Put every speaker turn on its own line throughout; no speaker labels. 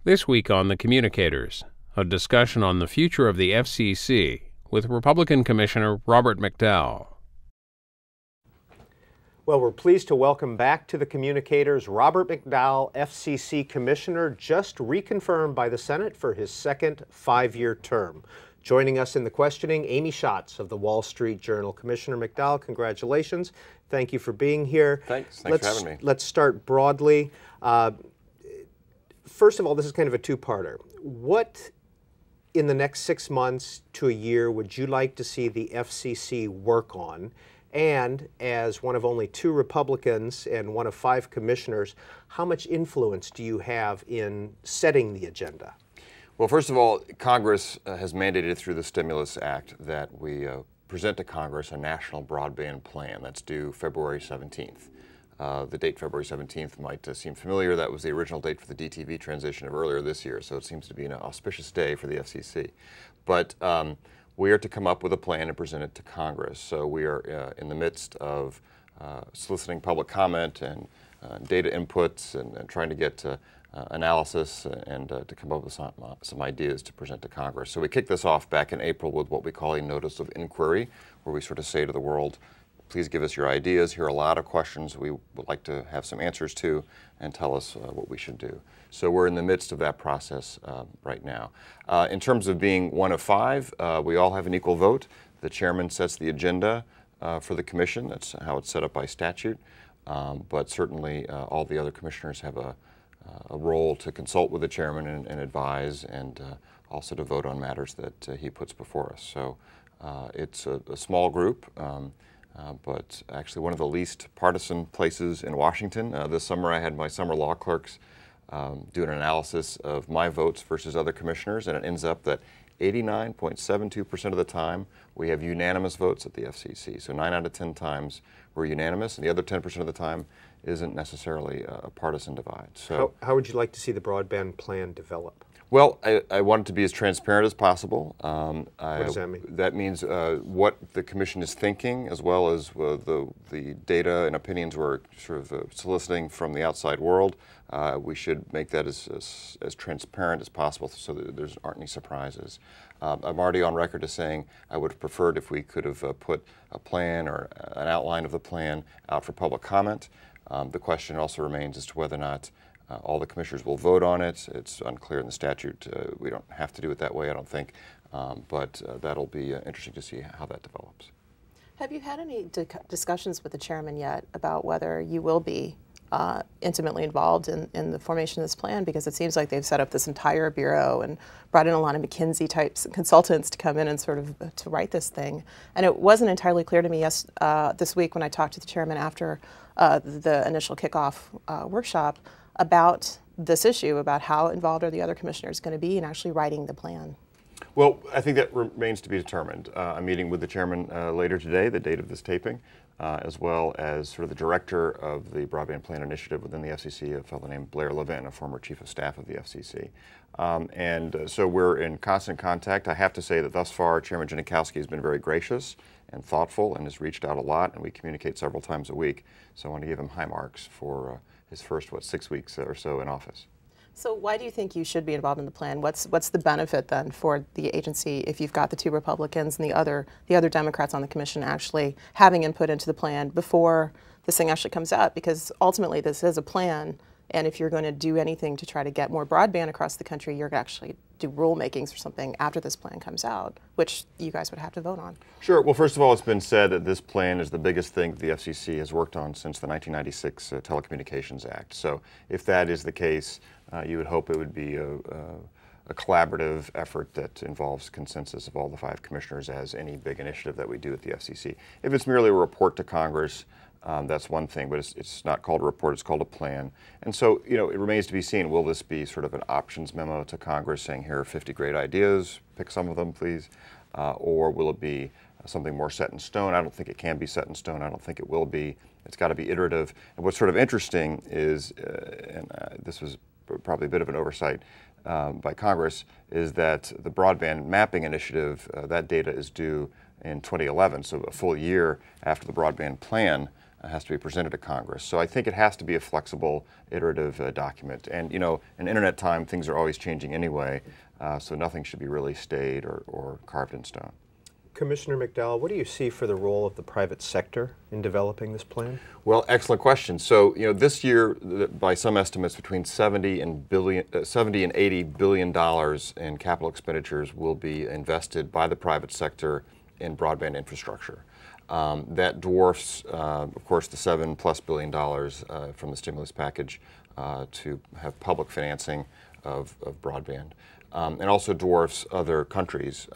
This week on the Communicators, a discussion on the future of the FCC with Republican Commissioner Robert McDowell.
Well, we're pleased to welcome back to the Communicators Robert McDowell, FCC Commissioner, just reconfirmed by the Senate for his second five-year term. Joining us in the questioning, Amy Schatz of the Wall Street Journal. Commissioner McDowell, congratulations. Thank you for being here.
Thanks for having me.
Let's start broadly. First of all, this is kind of a two-parter. What in the next 6 months to a year would you like to see the FCC work on? And as one of only 2 Republicans and one of 5 commissioners, how much influence do you have in setting the agenda?
Well, first of all, Congress has mandated through the Stimulus Act that we present to Congress a national broadband plan that's due February 17th. The date February 17th might seem familiar. That was the original date for the DTV transition of earlier this year, so it seems to be an auspicious day for the FCC. But we are to come up with a plan and present it to Congress. So we are in the midst of soliciting public comment and data inputs and trying to get analysis and to come up with some ideas to present to Congress. So we kicked this off back in April with what we call a notice of inquiry, where we sort of say to the world, please give us your ideas. Here are a lot of questions we would like to have some answers to, and tell us what we should do. So we're in the midst of that process right now. In terms of being one of 5, we all have an equal vote. The chairman sets the agenda for the commission. That's how it's set up by statute. But certainly all the other commissioners have a role to consult with the chairman and advise, and also to vote on matters that he puts before us. So it's a small group. But actually one of the least partisan places in Washington. This summer I had my summer law clerks do an analysis of my votes versus other commissioners, and it ends up that 89.72% of the time we have unanimous votes at the FCC. So 9 out of 10 times we're unanimous, and the other 10% of the time isn't necessarily a partisan divide. So
how would you like to see the broadband plan develop?
Well, I want it to be as transparent as possible.
What does that mean?
That means what the Commission is thinking, as well as the data and opinions we're sort of soliciting from the outside world. We should make that as transparent as possible so that there aren't any surprises. I'm already on record as saying I would have preferred if we could have put a plan or an outline of the plan out for public comment. The question also remains as to whether or not all the commissioners will vote on it. It's unclear in the statute. We don't have to do it that way, I don't think, but that'll be interesting to see how that develops.
Have you had any discussions with the chairman yet about whether you will be intimately involved in the formation of this plan? Because it seems like they've set up this entire bureau and brought in a lot of McKinsey types consultants to come in and sort of to write this thing. And it wasn't entirely clear to me this week when I talked to the chairman after the initial kickoff workshop about this issue, about how involved are the other commissioners going to be in actually writing the plan.
Well, I think that remains to be determined. I'm meeting with the chairman later today, the date of this taping, as well as sort of the director of the Broadband Plan initiative within the FCC, a fellow named Blair Levin, a former chief of staff of the FCC. So we're in constant contact. I have to say that thus far, Chairman Janikowski has been very gracious and thoughtful and has reached out a lot, and we communicate several times a week. So I want to give him high marks for his first, 6 weeks or so in office.
So why do you think you should be involved in the plan? What's the benefit then for the agency if you've got the 2 Republicans and the other Democrats on the commission actually having input into the plan before this thing actually comes out? Because ultimately this is a plan, and if you're going to do anything to try to get more broadband across the country, you're going to actually do rulemakings or something after this plan comes out, which you guys would have to vote on.
Sure. Well, first of all, it's been said that this plan is the biggest thing the FCC has worked on since the 1996 Telecommunications Act. So if that is the case, you would hope it would be a collaborative effort that involves consensus of all the 5 commissioners, as any big initiative that we do at the FCC. If it's merely a report to Congress, that's one thing, but it's not called a report, it's called a plan. And so, it remains to be seen, will this be sort of an options memo to Congress saying, here are 50 great ideas, pick some of them, please, or will it be something more set in stone? I don't think it can be set in stone. I don't think it will be. It's got to be iterative. And what's sort of interesting is, and this was probably a bit of an oversight by Congress, is that the broadband mapping initiative, that data is due in 2011, so a full year after the broadband plan has to be presented to Congress. So I think it has to be a flexible, iterative document. And you know, in internet time, things are always changing anyway, so nothing should be really stayed or carved in stone.
Commissioner McDowell, what do you see for the role of the private sector in developing this plan?
Well, excellent question. So, you know, this year, by some estimates, between 70 and 80 billion dollars in capital expenditures will be invested by the private sector in broadband infrastructure. That dwarfs, of course, the $7+ billion from the stimulus package to have public financing of broadband, and also dwarfs other countries'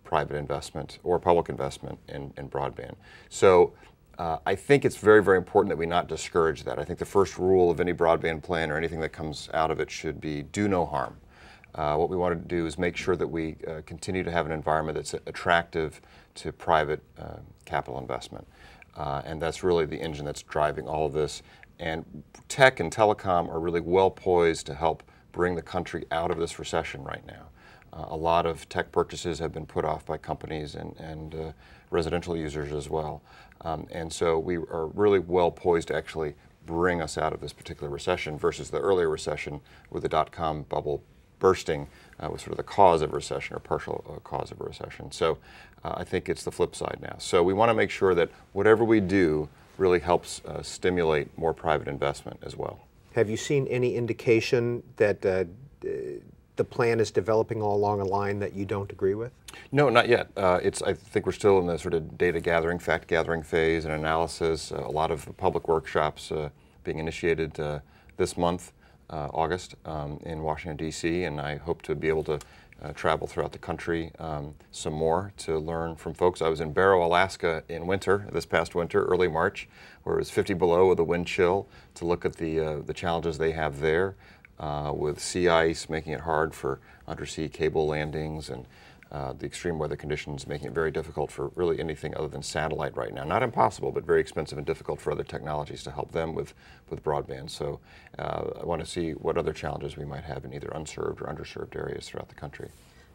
private investment or public investment in broadband. So I think it's very, very important that we not discourage that. I think the first rule of any broadband plan or anything that comes out of it should be do no harm. What we want to do is make sure that we continue to have an environment that's attractive to private capital investment. And that's really the engine that's driving all of this. And tech and telecom are really well poised to help bring the country out of this recession right now. A lot of tech purchases have been put off by companies and residential users as well. And so we are really well poised to actually bring us out of this particular recession versus the earlier recession where the dot-com bubble bursting was sort of the cause of a recession or partial cause of a recession. So I think it's the flip side now. So we want to make sure that whatever we do really helps stimulate more private investment as well.
Have you seen any indication that the plan is developing all along a line that you don't agree with?
No, not yet. I think we're still in the sort of data gathering, fact gathering phase and analysis. A lot of public workshops being initiated this month, August, in Washington, D.C., and I hope to be able to travel throughout the country some more to learn from folks. I was in Barrow, Alaska in winter, this past winter, early March, where it was 50 below with a wind chill, to look at the challenges they have there. With sea ice making it hard for undersea cable landings and the extreme weather conditions making it very difficult for really anything other than satellite right now. Not impossible, but very expensive and difficult for other technologies to help them with broadband. So I want to see what other challenges we might have in either unserved or underserved areas throughout the country.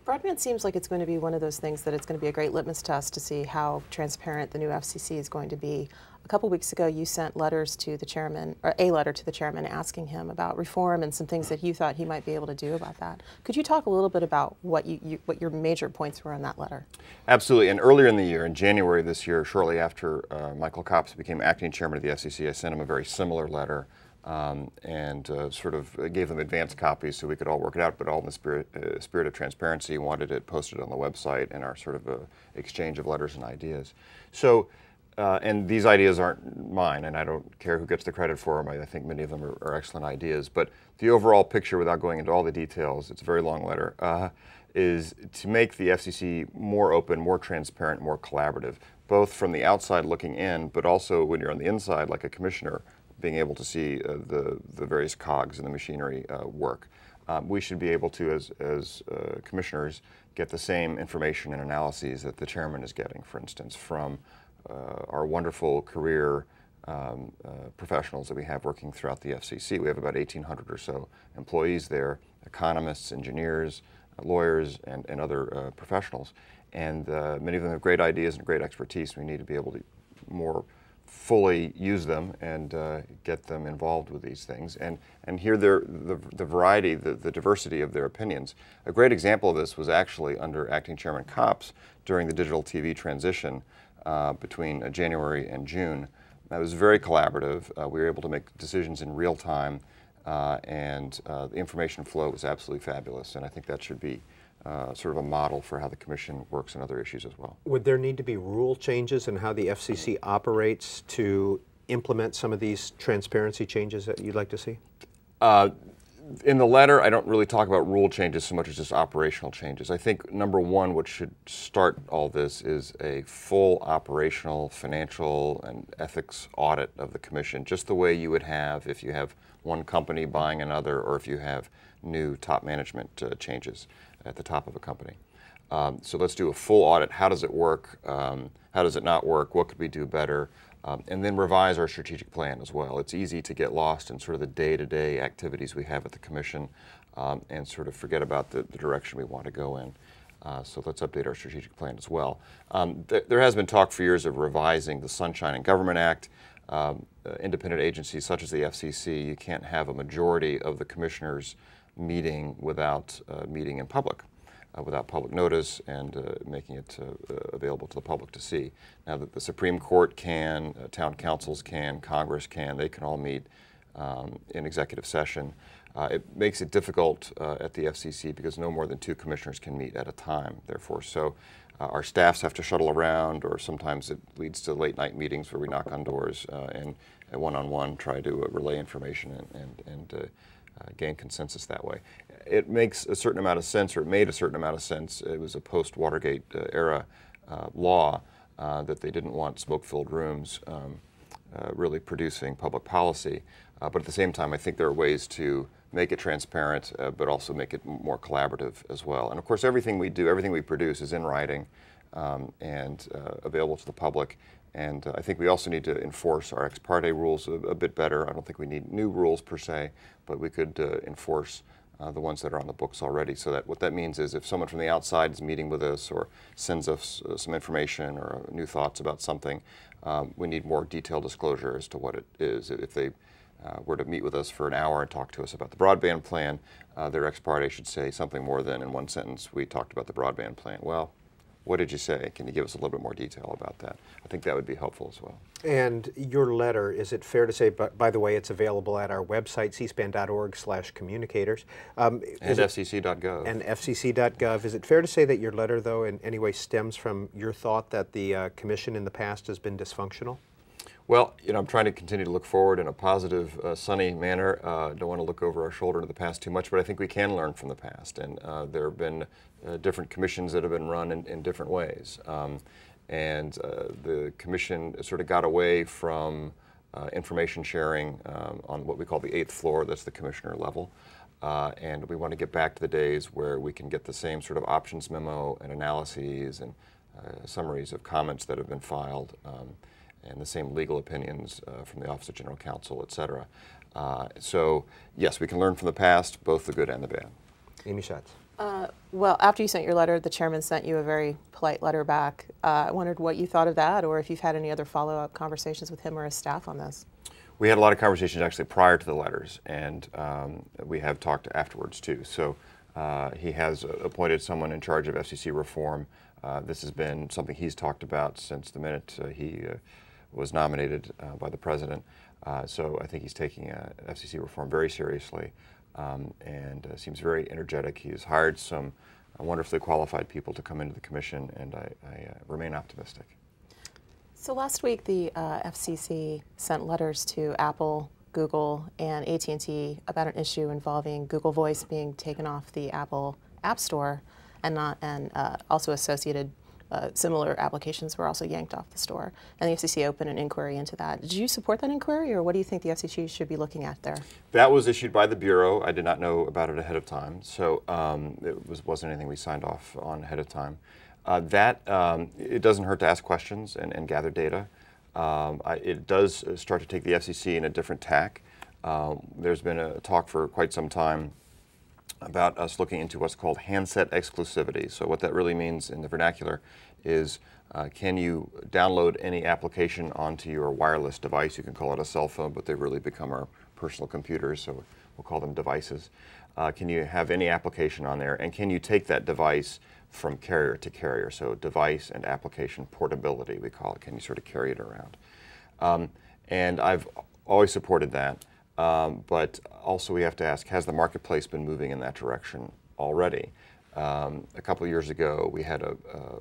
Broadband seems like it's going to be one of those things that it's going to be a great litmus test to see how transparent the new FCC is going to be. A couple weeks ago, you sent letters to the chairman, or a letter to the chairman, asking him about reform and some things that you thought he might be able to do about that. Could you talk a little bit about what what your major points were in that letter?
Absolutely. And earlier in the year, in January this year, shortly after Michael Copps became acting chairman of the FCC, I sent him a very similar letter. And sort of gave them advance copies so we could all work it out, but all in the spirit of transparency, wanted it posted on the website and our sort of exchange of letters and ideas. So, and these ideas aren't mine, and I don't care who gets the credit for them. I think many of them are excellent ideas. But the overall picture, without going into all the details, it's a very long letter, is to make the FCC more open, more transparent, more collaborative, both from the outside looking in, but also when you're on the inside, like a commissioner, being able to see the various cogs in the machinery work. We should be able to, as commissioners, get the same information and analyses that the chairman is getting, for instance, from our wonderful career professionals that we have working throughout the FCC. We have about 1,800 or so employees there, economists, engineers, lawyers, and other professionals. And many of them have great ideas and great expertise. We need to be able to more fully use them and get them involved with these things and hear the variety, the diversity of their opinions. A great example of this was actually under Acting Chairman Copps during the digital TV transition between January and June. That was very collaborative. We were able to make decisions in real time and the information flow was absolutely fabulous, and I think that should be sort of a model for how the Commission works on other issues as well.
Would there need to be rule changes in how the FCC operates to implement some of these transparency changes that you'd like to see?
In the letter, I don't really talk about rule changes so much as just operational changes. I think number one, what should start all this is a full operational, financial, and ethics audit of the Commission, just the way you would have if you have one company buying another or if you have new top management changes at the top of a company. So let's do a full audit. How does it work? How does it not work? What could we do better? And then revise our strategic plan as well. It's easy to get lost in sort of the day-to-day activities we have at the Commission and sort of forget about the direction we want to go in. So let's update our strategic plan as well. There has been talk for years of revising the Sunshine in Government Act. independent agencies such as the FCC, you can't have a majority of the commissioners meeting without meeting in public, without public notice and making it available to the public to see. Now that the Supreme Court can, town councils can, Congress can, they can all meet in executive session. It makes it difficult at the FCC because no more than 2 commissioners can meet at a time, therefore. So our staffs have to shuttle around, or sometimes it leads to late night meetings where we knock on doors and one-on-one try to relay information and gain consensus that way. It makes a certain amount of sense, or it made a certain amount of sense. It was a post-Watergate era law that they didn't want smoke-filled rooms really producing public policy. But at the same time, I think there are ways to make it transparent, but also make it more collaborative as well. And of course, everything we do, everything we produce is in writing and available to the public. And I think we also need to enforce our ex parte rules a bit better. I don't think we need new rules per se, but we could enforce the ones that are on the books already. So that what that means is if someone from the outside is meeting with us or sends us some information or new thoughts about something, we need more detailed disclosure as to what it is. If they were to meet with us for an hour and talk to us about the broadband plan, their ex parte should say something more than in one sentence, we talked about the broadband plan. Well, what did you say? Can you give us a little bit more detail about that? I think that would be helpful as well.
And your letter, is it fair to say, by the way, it's available at our website, cspan.org/communicators.
And FCC.gov.
And FCC.gov. Is it fair to say that your letter, though, in any way stems from your thought that the Commission in the past has been dysfunctional?
Well, you know, I'm trying to continue to look forward in a positive, sunny manner. Don't want to look over our shoulder to the past too much, but I think we can learn from the past. And there have been different commissions that have been run in different ways. The Commission sort of got away from information sharing on what we call the 8th floor, that's the commissioner level. And we want to get back to the days where we can get the same sort of options memo and analyses and summaries of comments that have been filed. And the same legal opinions from the Office of General Counsel, et cetera. So, yes, we can learn from the past, both the good and the bad.
Amy Schatz.
Well, after you sent your letter, the chairman sent you a very polite letter back. I wondered what you thought of that, or if you've had any other follow-up conversations with him or his staff on this.
We had a lot of conversations actually prior to the letters, and we have talked afterwards too. So he has appointed someone in charge of FCC reform. This has been something he's talked about since the minute he was nominated by the president. So I think he's taking FCC reform very seriously and seems very energetic. He has hired some wonderfully qualified people to come into the Commission, and I remain optimistic.
So last week the FCC sent letters to Apple, Google, and AT&T about an issue involving Google Voice being taken off the Apple App Store, and also associated similar applications were also yanked off the store. And the FCC opened an inquiry into that. Did you support that inquiry, or what do you think the FCC should be looking at there?
That was issued by the Bureau. I did not know about it ahead of time, so it wasn't anything we signed off on ahead of time. It doesn't hurt to ask questions and gather data. It does start to take the FCC in a different tack. There's been a talk for quite some time about us looking into what's called handset exclusivity. So what that really means in the vernacular is can you download any application onto your wireless device? You can call it a cell phone, but they've really become our personal computers, so we'll call them devices. Can you have any application on there, and can you take that device from carrier to carrier? So device and application portability, we call it. Can you sort of carry it around? And I've always supported that. But also we have to ask, has the marketplace been moving in that direction already? A couple of years ago, we had a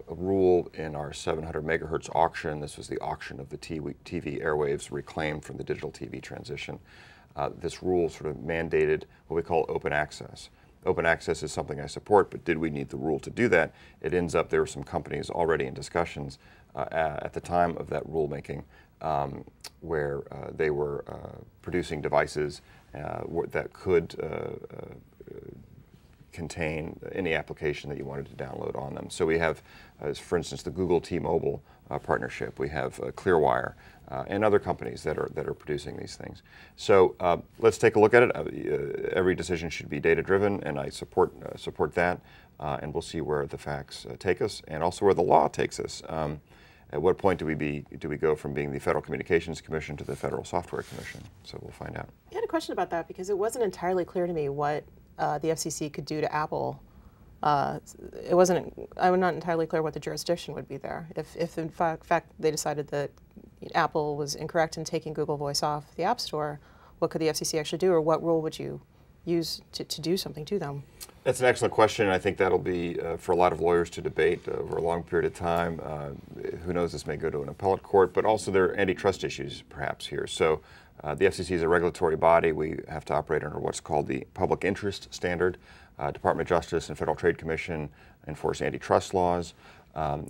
rule in our 700 megahertz auction. This was the auction of the TV airwaves reclaimed from the digital TV transition. This rule sort of mandated what we call open access. Open access is something I support, but did we need the rule to do that? It ends up there were some companies already in discussions at the time of that rulemaking where they were producing devices that could contain any application that you wanted to download on them. So we have, for instance, the Google T-Mobile partnership. We have Clearwire and other companies that are producing these things. So let's take a look at it. Every decision should be data-driven, and I support that. And we'll see where the facts take us, and also where the law takes us. at what point do we go from being the Federal Communications Commission to the Federal Software Commission? So we'll find out.
I had a question about that because it wasn't entirely clear to me what the FCC could do to Apple. I'm not entirely clear what the jurisdiction would be there. If in fact they decided that Apple was incorrect in taking Google Voice off the App Store, what could the FCC actually do, or what rule would you use to do something to them?
That's an excellent question, and I think that'll be for a lot of lawyers to debate over a long period of time. Who knows, this may go to an appellate court, but also there are antitrust issues perhaps here. So the FCC is a regulatory body. We have to operate under what's called the public interest standard. Department of Justice and Federal Trade Commission enforce antitrust laws.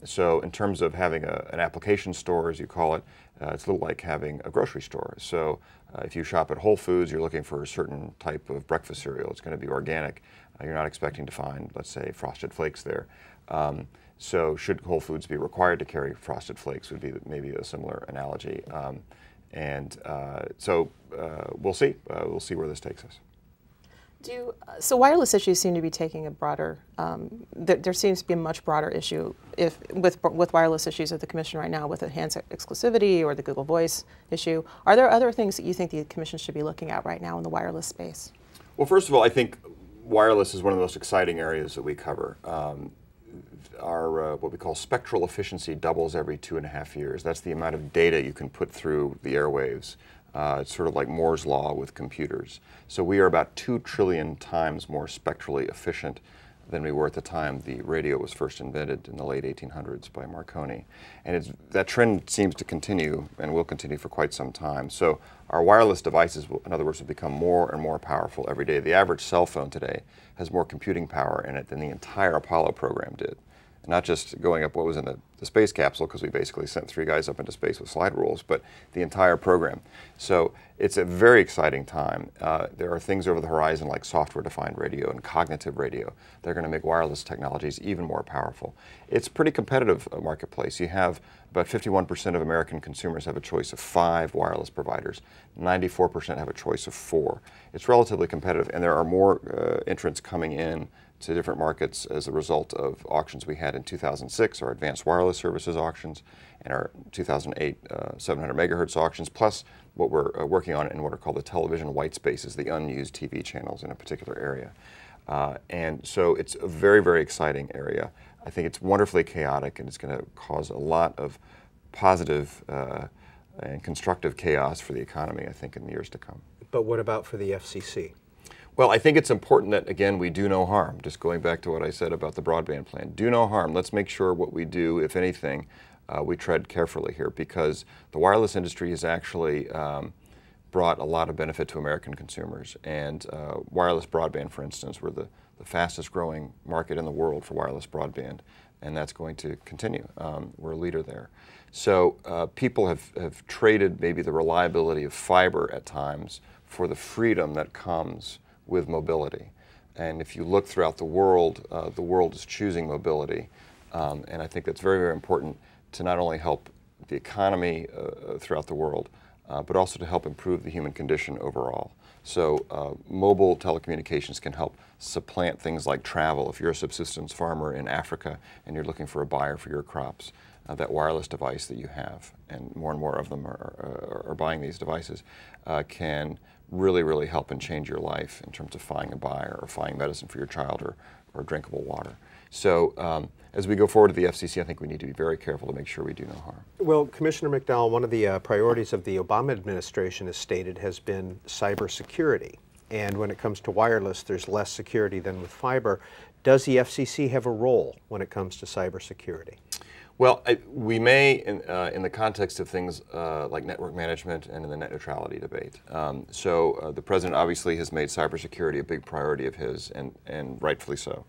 So in terms of having an application store, as you call it, it's a little like having a grocery store. So if you shop at Whole Foods, you're looking for a certain type of breakfast cereal. It's going to be organic. You're not expecting to find, let's say, Frosted Flakes there. So should Whole Foods be required to carry Frosted Flakes would be maybe a similar analogy. So we'll see. We'll see where this takes us.
So wireless issues seem to be taking a broader, there seems to be a much broader issue with wireless issues at the Commission right now with the handset exclusivity or the Google Voice issue. Are there other things that you think the Commission should be looking at right now in the wireless space?
Well, first of all, I think wireless is one of the most exciting areas that we cover. Our what we call spectral efficiency doubles every 2.5 years. That's the amount of data you can put through the airwaves. It's sort of like Moore's law with computers. So we are about 2 trillion times more spectrally efficient than we were at the time the radio was first invented in the late 1800s by Marconi. And that trend seems to continue and will continue for quite some time. So our wireless devices, in other words, will become more and more powerful every day. The average cell phone today has more computing power in it than the entire Apollo program did. Not just going up what was in the space capsule, because we basically sent 3 guys up into space with slide rules, but the entire program. So it's a very exciting time. There are things over the horizon like software-defined radio and cognitive radio. They're going to make wireless technologies even more powerful. It's a pretty competitive marketplace. You have about 51% of American consumers have a choice of 5 wireless providers. 94% have a choice of 4. It's relatively competitive, and there are more entrants coming in to different markets as a result of auctions we had in 2006, our advanced wireless services auctions, and our 2008 700 megahertz auctions, plus what we're working on in what are called the television white spaces, the unused TV channels in a particular area. And so it's a very, very exciting area. I think it's wonderfully chaotic, and it's going to cause a lot of positive and constructive chaos for the economy, I think, in the years to come.
But what about for the FCC?
Well, I think it's important that, again, we do no harm. Just going back to what I said about the broadband plan. Do no harm. Let's make sure what we do, if anything, we tread carefully here, because the wireless industry has actually brought a lot of benefit to American consumers. And wireless broadband, for instance, we're the fastest growing market in the world for wireless broadband, and that's going to continue. We're a leader there. So people have traded maybe the reliability of fiber at times for the freedom that comes with mobility. And if you look throughout the world is choosing mobility. And I think that's very, very important to not only help the economy throughout the world, but also to help improve the human condition overall. So mobile telecommunications can help supplant things like travel. If you're a subsistence farmer in Africa and you're looking for a buyer for your crops, that wireless device that you have, and more of them are buying these devices, can really, really help and change your life in terms of finding a buyer or finding medicine for your child or drinkable water. So as we go forward to the FCC, I think we need to be very careful to make sure we do no harm.
Well, Commissioner McDowell, one of the priorities of the Obama administration, as stated, has been cybersecurity. And when it comes to wireless, there's less security than with fiber. Does the FCC have a role when it comes to cybersecurity?
Well, we may, in the context of things like network management and in the net neutrality debate. So the President obviously has made cybersecurity a big priority of his, and rightfully so.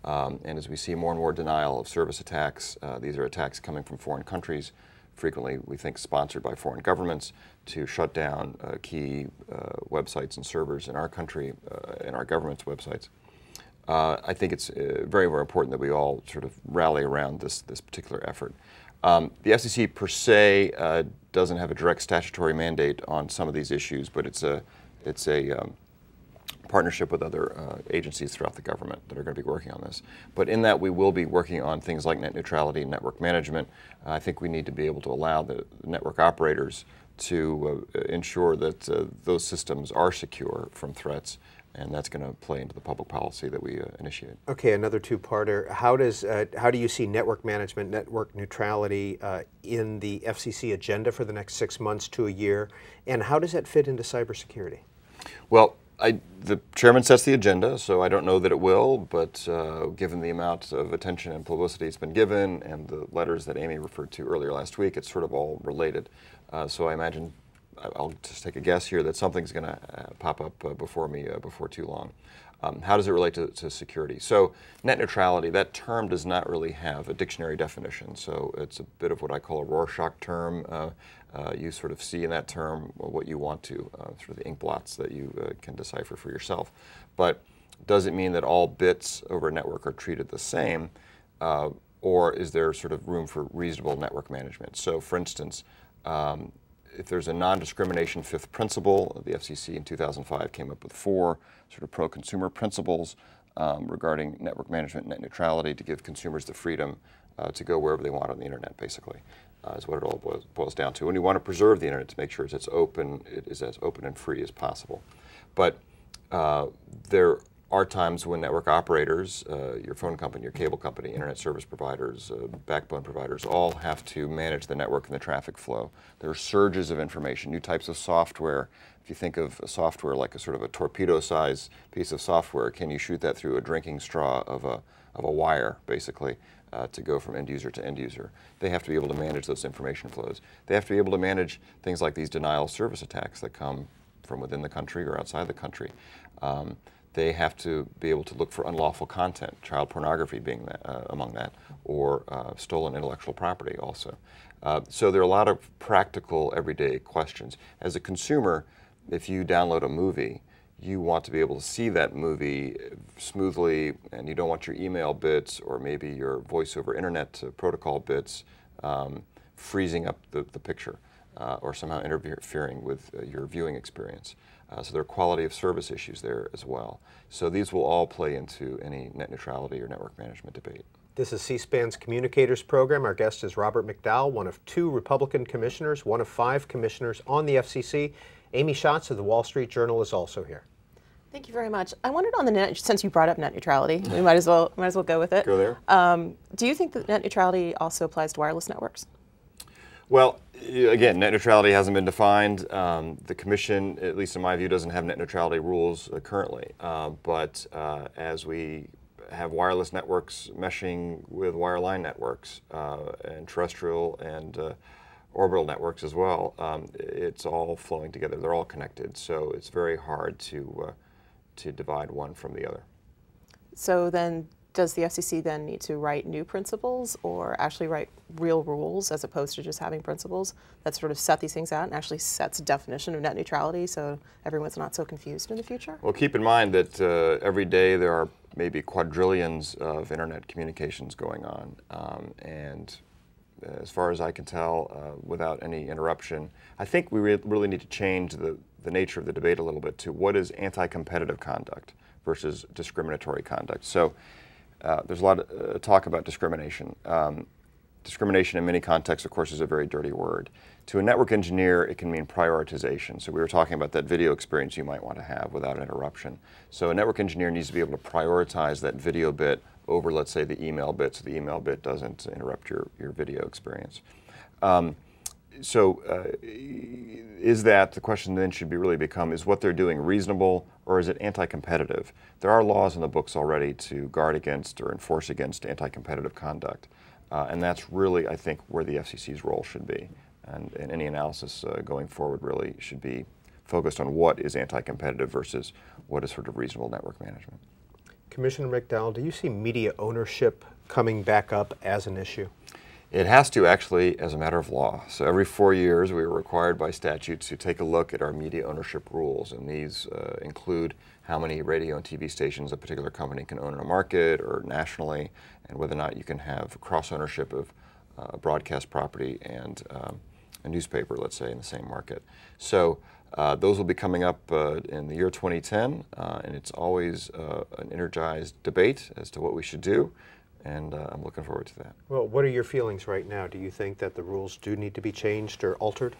And as we see more and more denial of service attacks, these are attacks coming from foreign countries, frequently we think sponsored by foreign governments, to shut down key websites and servers in our country, in our government's websites. I think it's very, very important that we all sort of rally around this particular effort. The FCC per se doesn't have a direct statutory mandate on some of these issues, but it's a partnership with other agencies throughout the government that are going to be working on this. But in that, we will be working on things like net neutrality and network management. I think we need to be able to allow the network operators to ensure that those systems are secure from threats, and that's going to play into the public policy that we initiate.
Okay, another two-parter. How do you see network management, network neutrality in the FCC agenda for the next 6 months to a year, and how does that fit into cybersecurity?
Well, the chairman sets the agenda, so I don't know that it will, but given the amount of attention and publicity it's been given and the letters that Amy referred to earlier last week, it's sort of all related. So I imagine, I'll just take a guess here, that something's going to pop up before me before too long. How does it relate to security? So net neutrality, that term does not really have a dictionary definition, so it's a bit of what I call a Rorschach term. You sort of see in that term what you want to, sort of the ink blots that you can decipher for yourself. But does it mean that all bits over a network are treated the same, or is there sort of room for reasonable network management? So for instance, if there's a non-discrimination fifth principle, the FCC in 2005 came up with 4 sort of pro-consumer principles regarding network management and net neutrality to give consumers the freedom to go wherever they want on the internet, basically, is what it all boils down to. And you want to preserve the internet to make sure it is as open and free as possible. But there are times when network operators, your phone company, your cable company, internet service providers, backbone providers, all have to manage the network and the traffic flow. There are surges of information, new types of software. If you think of a software like a sort of a torpedo-sized piece of software, can you shoot that through a drinking straw of a wire, basically, to go from end user to end user? They have to be able to manage those information flows. They have to be able to manage things like these denial of service attacks that come from within the country or outside the country. They have to be able to look for unlawful content, child pornography being among that, or stolen intellectual property also. So there are a lot of practical, everyday questions. As a consumer, if you download a movie, you want to be able to see that movie smoothly, and you don't want your email bits or maybe your voice over internet protocol bits freezing up the picture or somehow interfering with your viewing experience. So there are quality of service issues there as well. So these will all play into any net neutrality or network management debate.
This is C-SPAN's Communicators program. Our guest is Robert McDowell, one of 2 Republican commissioners, one of 5 commissioners on the FCC. Amy Schatz of the Wall Street Journal is also here.
Thank you very much. I wondered on the net, since you brought up net neutrality, we might as well go with it.
Go there.
Do you think that net neutrality also applies to wireless networks?
Well, again, net neutrality hasn't been defined. The Commission, at least in my view, doesn't have net neutrality rules currently. But as we have wireless networks meshing with wireline networks and terrestrial and orbital networks as well, it's all flowing together. They're all connected. So it's very hard to divide one from the other.
So then, does the FCC then need to write new principles or actually write real rules as opposed to just having principles that sort of set these things out and actually sets a definition of net neutrality so everyone's not so confused in the future?
Well, keep in mind that every day there are maybe quadrillions of internet communications going on. And as far as I can tell, without any interruption, I think we really need to change the nature of the debate a little bit to what is anti-competitive conduct versus discriminatory conduct. So there's a lot of talk about discrimination. Discrimination in many contexts, of course, is a very dirty word. To a network engineer, it can mean prioritization. So we were talking about that video experience you might want to have without interruption. So a network engineer needs to be able to prioritize that video bit over, let's say, the email bit, so the email bit doesn't interrupt your video experience. Is that, the question then should be really become, is what they're doing reasonable or is it anti-competitive? There are laws in the books already to guard against or enforce against anti-competitive conduct. And that's really, I think, where the FCC's role should be. And any analysis going forward really should be focused on what is anti-competitive versus what is sort of reasonable network management.
Commissioner McDowell, do you see media ownership coming back up as an issue?
It has to, actually, as a matter of law. So every 4 years we are required by statute to take a look at our media ownership rules, and these include how many radio and TV stations a particular company can own in a market or nationally, and whether or not you can have cross-ownership of broadcast property and a newspaper, let's say, in the same market. So Those will be coming up in the year 2010, and it's always an energized debate as to what we should do, and I'm looking forward to that.
Well, what are your feelings right now? Do you think that the rules do need to be changed or altered?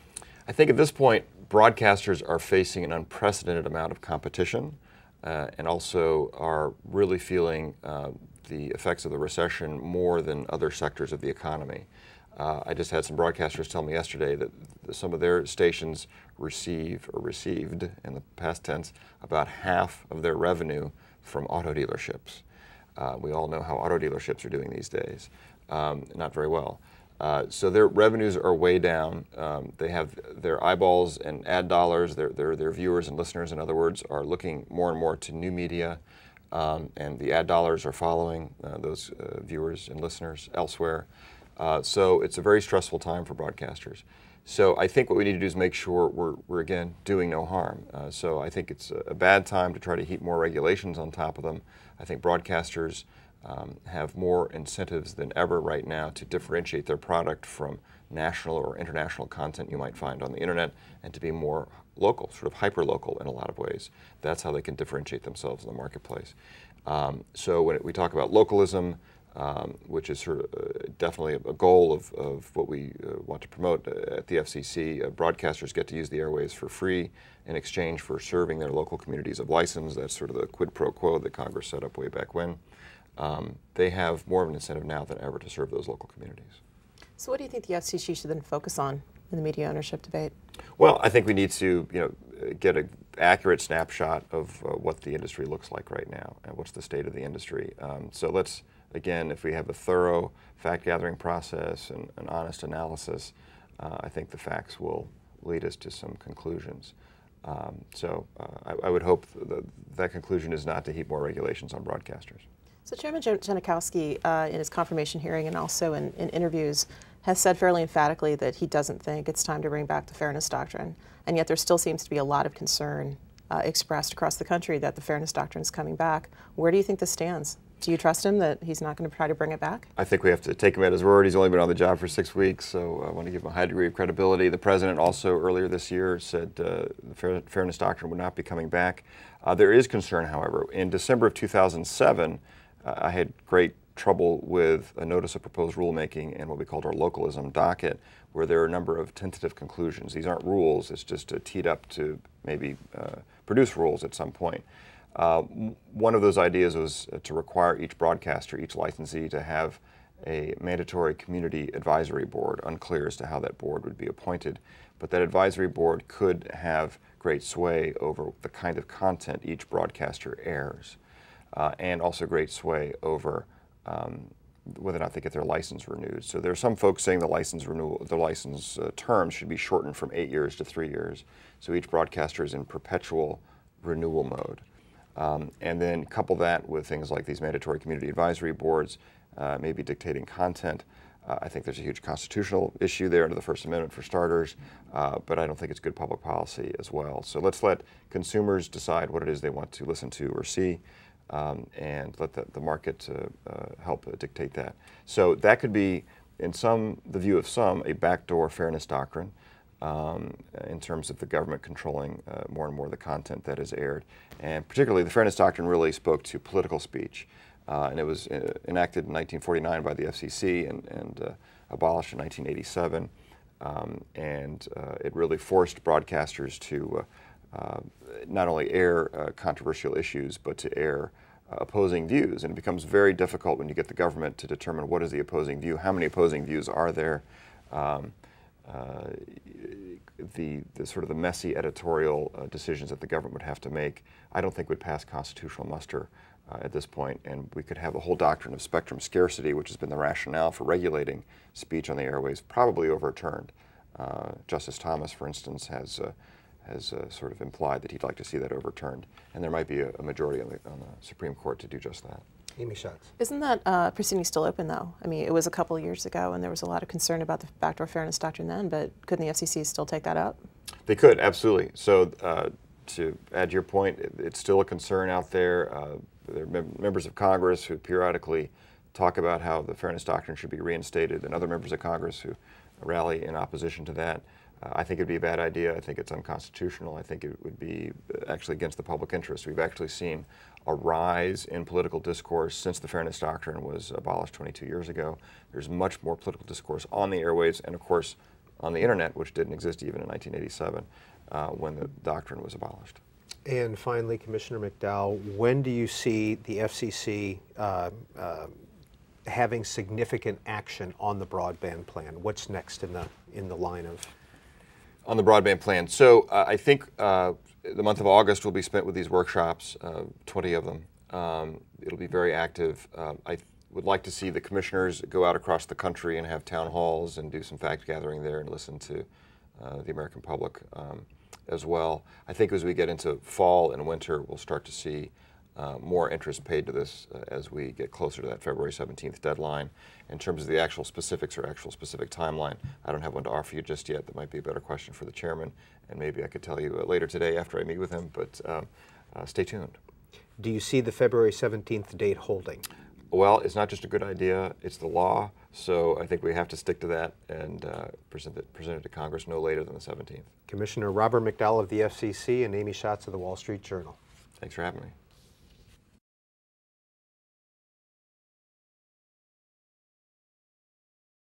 I think at this point, broadcasters are facing an unprecedented amount of competition and also are really feeling the effects of the recession more than other sectors of the economy. I just had some broadcasters tell me yesterday that some of their stations received, in the past tense, about half of their revenue from auto dealerships. We all know how auto dealerships are doing these days, not very well. So their revenues are way down. They have their eyeballs and ad dollars, their viewers and listeners, in other words, are looking more and more to new media, and the ad dollars are following those viewers and listeners elsewhere. So it's a very stressful time for broadcasters. So I think what we need to do is make sure we're again, doing no harm. So I think it's a bad time to try to heap more regulations on top of them. I think broadcasters have more incentives than ever right now to differentiate their product from national or international content you might find on the internet and to be more local, sort of hyper-local in a lot of ways. That's how they can differentiate themselves in the marketplace. So when we talk about localism, which is sort of definitely a goal of what we want to promote at the FCC. Broadcasters get to use the airwaves for free in exchange for serving their local communities of license. That's sort of the quid pro quo that Congress set up way back when. They have more of an incentive now than ever to serve those local communities.
So what do you think the FCC should then focus on in the media ownership debate?
Well, I think we need to get an accurate snapshot of what the industry looks like right now and what's the state of the industry. So let's, again, if we have a thorough fact-gathering process and an honest analysis, I think the facts will lead us to some conclusions. I would hope that conclusion is not to heap more regulations on broadcasters.
So Chairman Janikowski, in his confirmation hearing and also in interviews, has said fairly emphatically that he doesn't think it's time to bring back the fairness doctrine. And yet there still seems to be a lot of concern expressed across the country that the fairness doctrine is coming back. Where do you think this stands? Do you trust him that he's not going to try to bring it back?
I think we have to take him at his word. He's only been on the job for 6 weeks, so I want to give him a high degree of credibility. The President also earlier this year said the fairness doctrine would not be coming back. There is concern, however. In December of 2007, I had great trouble with a notice of proposed rulemaking and what we called our localism docket, where there are a number of tentative conclusions. These aren't rules, it's just teed up to maybe produce rules at some point. One of those ideas was to require each broadcaster, each licensee, to have a mandatory community advisory board. Unclear as to how that board would be appointed, but that advisory board could have great sway over the kind of content each broadcaster airs, and also great sway over whether or not they get their license renewed. So there are some folks saying the license terms should be shortened from 8 years to 3 years. So each broadcaster is in perpetual renewal mode. And then couple that with things like these mandatory community advisory boards, maybe dictating content. I think there's a huge constitutional issue there under the First Amendment for starters, but I don't think it's good public policy as well. So let's let consumers decide what it is they want to listen to or see, and let the market help dictate that. So that could be, in the view of some, a backdoor fairness doctrine in terms of the government controlling more and more the content that is aired. And particularly the fairness doctrine really spoke to political speech. And it was enacted in 1949 by the FCC and abolished in 1987. And it really forced broadcasters to not only air controversial issues, but to air opposing views. And it becomes very difficult when you get the government to determine what is the opposing view, how many opposing views are there. The sort of the messy editorial decisions that the government would have to make, I don't think would pass constitutional muster at this point, and we could have the whole doctrine of spectrum scarcity, which has been the rationale for regulating speech on the airwaves, probably overturned. Justice Thomas, for instance, has sort of implied that he'd like to see that overturned, and there might be a majority on the Supreme Court to do just that.
Amy Schatz.
Isn't that proceeding still open, though? I mean, it was a couple of years ago, and there was a lot of concern about the backdoor fairness doctrine then, but couldn't the FCC still take that up?
They could, absolutely. So to add to your point, it's still a concern out there. There are members of Congress who periodically talk about how the fairness doctrine should be reinstated, and other members of Congress who rally in opposition to that. I think it'd be a bad idea. I think it's unconstitutional. I think it would be actually against the public interest. We've actually seen a rise in political discourse since the Fairness Doctrine was abolished 22 years ago. There's much more political discourse on the airwaves and, of course, on the internet, which didn't exist even in 1987 when the doctrine was abolished.
And finally, Commissioner McDowell, when do you see the FCC having significant action on the broadband plan? What's next in the line of?
On the broadband plan. So I think the month of August will be spent with these workshops, 20 of them. It'll be very active. I would like to see the commissioners go out across the country and have town halls and do some fact gathering there and listen to the American public as well. I think as we get into fall and winter, we'll start to see more interest paid to this as we get closer to that February 17th deadline. In terms of the actual specifics or actual specific timeline, I don't have one to offer you just yet. That might be a better question for the chairman, and maybe I could tell you later today after I meet with him, but stay tuned.
Do you see the February 17th date holding?
Well, it's not just a good idea, it's the law, so I think we have to stick to that and present it to Congress no later than the 17th.
Commissioner Robert McDowell of the FCC and Amy Schatz of the Wall Street Journal.
Thanks for having me.